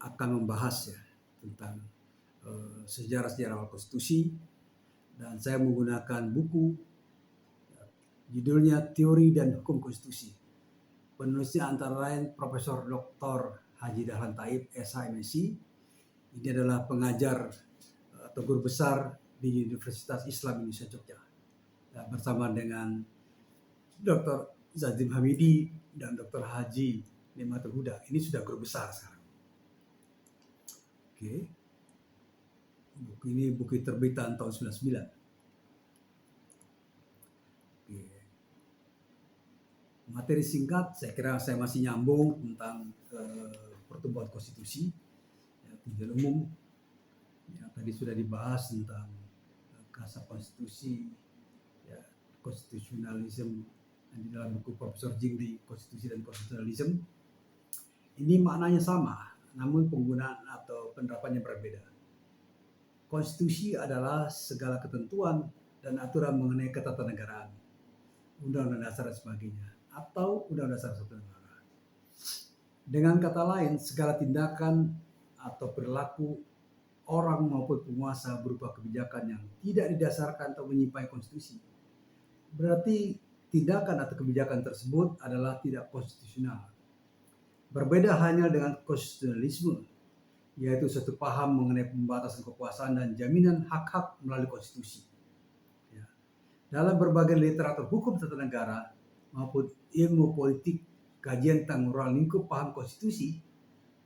akan membahas ya tentang sejarah-sejarah awal konstitusi, dan saya menggunakan buku judulnya Teori dan Hukum Konstitusi. Penulisnya antara lain Profesor Dr. Haji Dahlan Thaib, SH.MSc. Ini adalah pengajar atau guru besar di Universitas Islam Indonesia Jogja. Dan bersama dengan Dr. Zazim Hamidi dan Dr. Haji Nimatul Huda. Ini sudah guru besar sekarang. Oke. Buku ini buku terbitan tahun 99. Oke. Materi singkat, saya kira saya masih nyambung tentang pertumbuhan konstitusi, ya, tujuan umum. Ya, tadi sudah dibahas tentang kasar konstitusi, ya, konstitusionalisme di dalam buku Profesor Jingli, Konstitusi dan Konstitusionalisme. Ini maknanya sama, namun penggunaan atau penerapannya berbeda. Konstitusi adalah segala ketentuan dan aturan mengenai ketatanegaraan, Undang-Undang Dasar dan sebagainya, atau Undang-Undang Dasar suatu negara. Dengan kata lain, segala tindakan atau perilaku orang maupun penguasa berupa kebijakan yang tidak didasarkan atau menyimpan konstitusi. Berarti tindakan atau kebijakan tersebut adalah tidak konstitusional. Berbeda hanya dengan konstitusionalisme, yaitu suatu paham mengenai pembatasan kekuasaan dan jaminan hak-hak melalui konstitusi. Ya. Dalam berbagai literatur hukum tata negara maupun ilmu politik, kajian tentang ruang lingkup paham konstitusi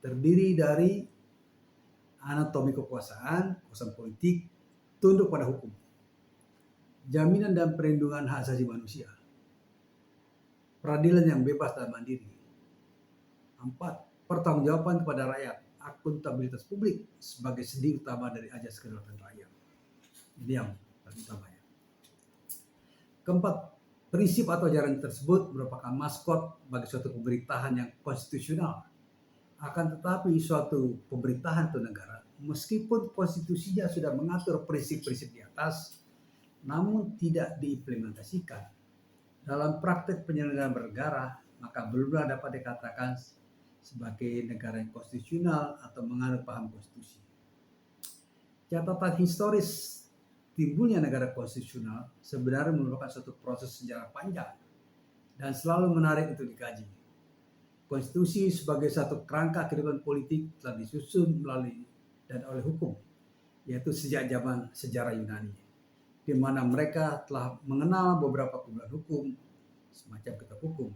terdiri dari anatomi kekuasaan politik, tunduk pada hukum, jaminan dan perlindungan hak asasi manusia, peradilan yang bebas dan mandiri. 4. Pertanggungjawaban kepada rakyat, akuntabilitas publik sebagai sendi utama dari ajas kedaulatan rakyat. Ini yang paling utamanya. Keempat, prinsip atau ajaran tersebut merupakan maskot bagi suatu pemerintahan yang konstitusional. Akan tetapi suatu pemerintahan atau negara, meskipun konstitusinya sudah mengatur prinsip-prinsip di atas, namun tidak diimplementasikan dalam praktek penyelenggaraan bernegara, maka belumlah dapat dikatakan sebagai negara yang konstitusional atau menganut paham konstitusi. Catatan historis timbulnya negara konstitusional sebenarnya merupakan suatu proses sejarah panjang dan selalu menarik untuk dikaji. Konstitusi sebagai satu kerangka kehidupan politik telah disusun melalui dan oleh hukum, yaitu sejak zaman sejarah Yunani, di mana mereka telah mengenal beberapa kumpulan hukum, semacam kitab hukum.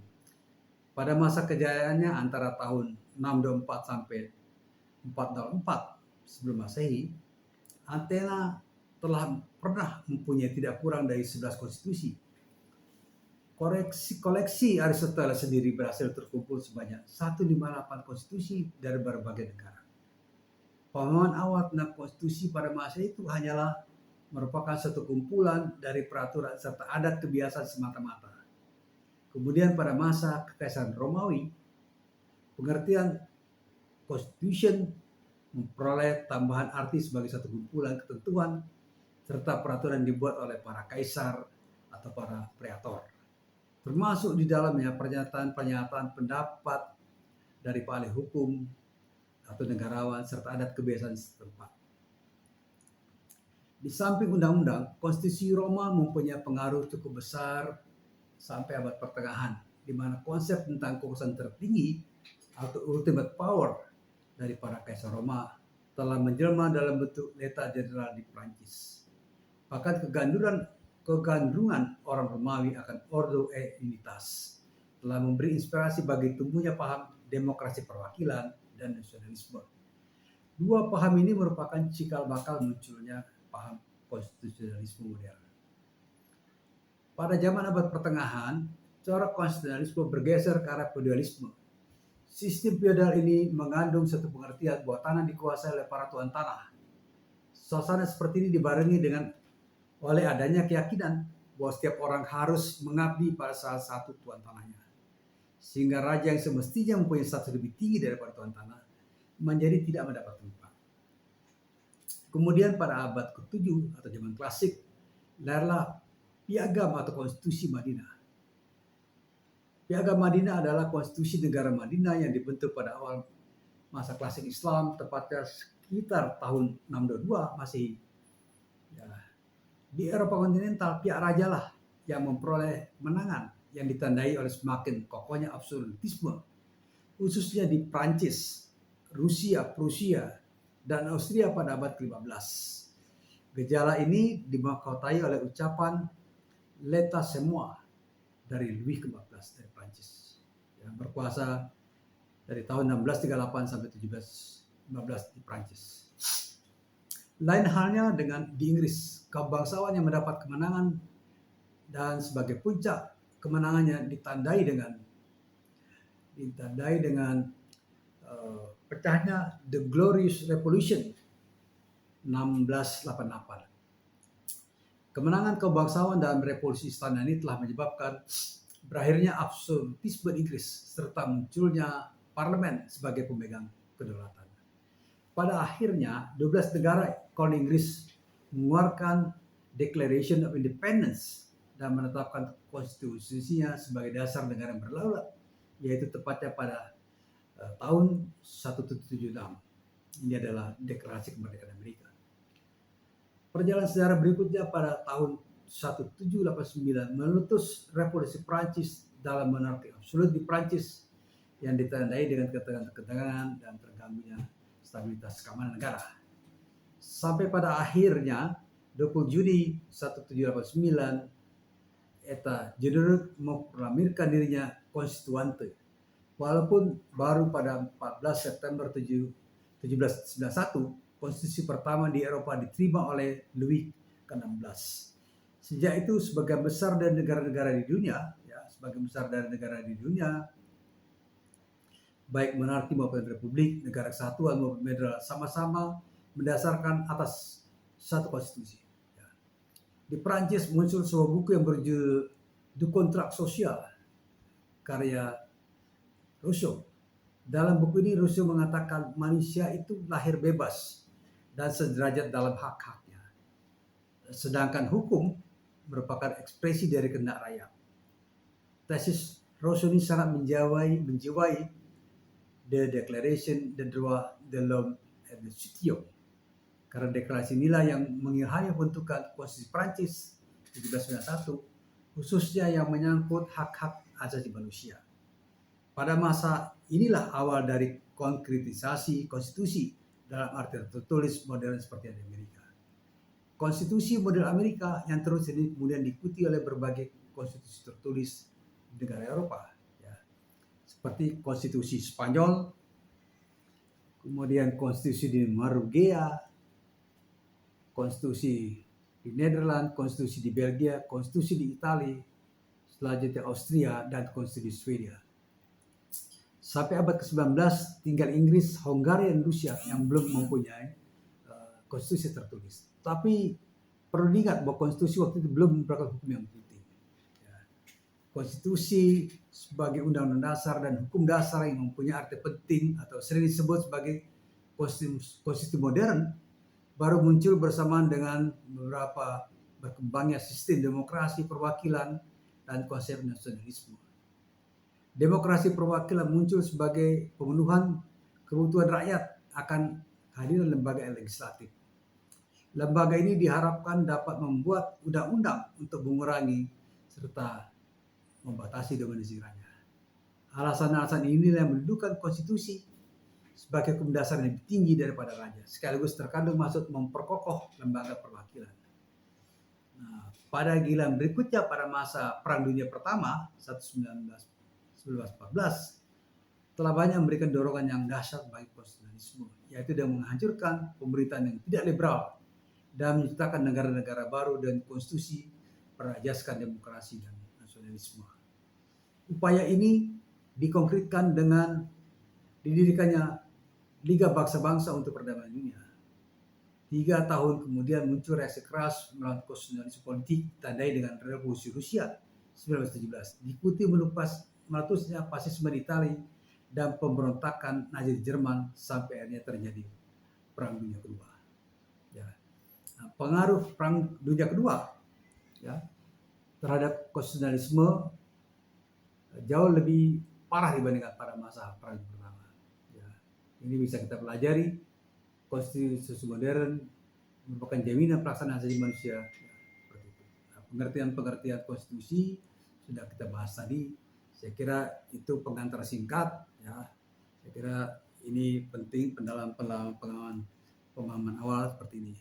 Pada masa kejayaannya antara tahun 624 sampai 404 sebelum Masehi, Athena telah pernah mempunyai tidak kurang dari 11 konstitusi. Koleksi Aristoteles sendiri berhasil terkumpul sebanyak 158 konstitusi dari berbagai negara. Pemahaman awal tentang konstitusi pada masa itu hanyalah merupakan satu kumpulan dari peraturan serta adat kebiasaan semata-mata. Kemudian pada masa Kekaisaran Romawi, pengertian constitution memperoleh tambahan arti sebagai satu kumpulan ketentuan serta peraturan dibuat oleh para kaisar atau para preator. Termasuk di dalamnya pernyataan-pernyataan pendapat dari para ahli hukum atau negarawan serta adat kebiasaan setempat. Di samping undang-undang, konstitusi Roma mempunyai pengaruh cukup besar sampai abad pertengahan, di mana konsep tentang kekuasaan tertinggi atau ultimate power dari para kaisar Roma telah menjelma dalam bentuk L'état Général di Prancis. Bahkan kegandrungan orang Romawi akan Ordo et Unitas telah memberi inspirasi bagi tumbuhnya paham demokrasi perwakilan dan nasionalisme. Dua paham ini merupakan cikal bakal munculnya paham konstitusionalisme modern. Pada zaman abad pertengahan, corak konstitusionalisme bergeser ke arah feodalisme. Sistem feodal ini mengandung satu pengertian bahwa tanah dikuasai oleh para tuan tanah. Suasana seperti ini dibarengi dengan oleh adanya keyakinan bahwa setiap orang harus mengabdi pada salah satu tuan tanahnya. Sehingga raja yang semestinya mempunyai status lebih tinggi daripada tuan tanah menjadi tidak mendapat tempat. Kemudian pada abad ke-7 atau zaman klasik, lahirlah Piagam atau Konstitusi Madinah. Piagam Madinah adalah konstitusi negara Madinah yang dibentuk pada awal masa klasik Islam, tepatnya sekitar tahun 622 Masehi. Ya, di Eropa kontinental pihak raja lah yang memperoleh kemenangan yang ditandai oleh semakin kokohnya absolutisme, khususnya di Prancis, Rusia, Prusia, dan Austria pada abad ke-15. Gejala ini dimahkotai oleh ucapan L'État c'est moi dari Louis ke-14 dari Prancis yang berkuasa dari tahun 1638 sampai 1715 di Prancis. Lain halnya dengan di Inggris, kaum bangsawan yang mendapat kemenangan dan sebagai puncak kemenangannya ditandai dengan pecahnya The Glorious Revolution 1688. Kemenangan kaum bangsawan dalam revolusi istana ini telah menyebabkan berakhirnya absolutisme Inggris serta munculnya parlemen sebagai pemegang kedaulatan. Pada akhirnya 12 negara koloni Inggris mengeluarkan Declaration of Independence dan menetapkan konstitusinya sebagai dasar negara yang berdaulat, yaitu tepatnya pada tahun 1776. Ini adalah deklarasi kemerdekaan Amerika. Perjalanan sejarah berikutnya pada tahun 1789 meletus revolusi Prancis dalam monarki absolut di Prancis yang ditandai dengan ketegangan dan terganggunya stabilitas keamanan negara. Sampai pada akhirnya 20 Juni 1789 Eta General memproklamirkan dirinya konstituante. Walaupun baru pada 14 September 1791 konstitusi pertama di Eropa diterima oleh Louis ke-16. Sejak itu sebagian besar dari negara-negara di dunia, baik monarki maupun republik, negara kesatuan maupun federal, sama-sama mendasarkan atas satu konstitusi. Di Prancis muncul sebuah buku yang berjudul Du Contrat Social, karya Rousseau. Dalam buku ini Rousseau mengatakan manusia itu lahir bebas dan sederajat dalam hak-haknya. Sedangkan hukum merupakan ekspresi dari kehendak rakyat. Tesis Rousseau ini sangat menjiwai The Declaration des droits de l'homme et du citoyen. Karena deklarasi inilah yang mengilhami pembentukan konstitusi Prancis 1791, khususnya yang menyangkut hak-hak asasi manusia. Pada masa inilah awal dari konkretisasi konstitusi dalam arti tertulis modern seperti di Amerika. Konstitusi model Amerika yang terus ini kemudian diikuti oleh berbagai konstitusi tertulis di negara Eropa, seperti konstitusi Spanyol, kemudian konstitusi di Marugea, konstitusi di Nederland, konstitusi di Belgia, konstitusi di Italia, selanjutnya Austria, dan konstitusi Swedia. Sampai abad ke-19 tinggal Inggris, Hongaria, dan Rusia yang belum mempunyai konstitusi tertulis. Tapi perlu diingat bahwa konstitusi waktu itu belum merupakan hukum yang penting. Konstitusi sebagai undang-undang dasar dan hukum dasar yang mempunyai arti penting atau sering disebut sebagai konstitusi modern baru muncul bersamaan dengan beberapa berkembangnya sistem demokrasi perwakilan dan konsep nasionalisme. Demokrasi perwakilan muncul sebagai pemenuhan kebutuhan rakyat akan kehadiran lembaga legislatif. Lembaga ini diharapkan dapat membuat undang-undang untuk mengurangi serta membatasi dominasi raja. Alasan-alasan ini yang mendudukan konstitusi sebagai hukum dasar yang lebih tinggi daripada raja, sekaligus terkandung maksud memperkokoh lembaga perwakilan. Nah, pada giliran berikutnya pada masa Perang Dunia Pertama 1914 telah banyak memberikan dorongan yang dahsyat bagi konstitusionalisme, yaitu dengan menghancurkan pemerintahan yang tidak liberal dan menciptakan negara-negara baru dan konstitusi berajaskan demokrasi dan nasionalisme. Upaya ini dikonkretkan dengan didirikannya Liga Bangsa-Bangsa untuk Perdamaian Dunia. 3 tahun kemudian muncul reaksi keras melawan konstitusionalisme politik tandai dengan Revolusi Rusia 1917, diikuti meletusnya fasisme di Italia dan pemberontakan Nazi Jerman sampai akhirnya terjadi Perang Dunia Kedua. Pengaruh Perang Dunia Kedua terhadap konstitusionalisme jauh lebih parah dibandingkan pada masa Perang Dunia Pertama. Ini bisa kita pelajari. Konstitusi modern merupakan jaminan pelaksanaan hak asasi manusia. Seperti itu. Nah, pengertian konstitusi sudah kita bahas tadi. Saya kira itu pengantar singkat. Ya, saya kira ini penting dalam pemahaman awal seperti ini.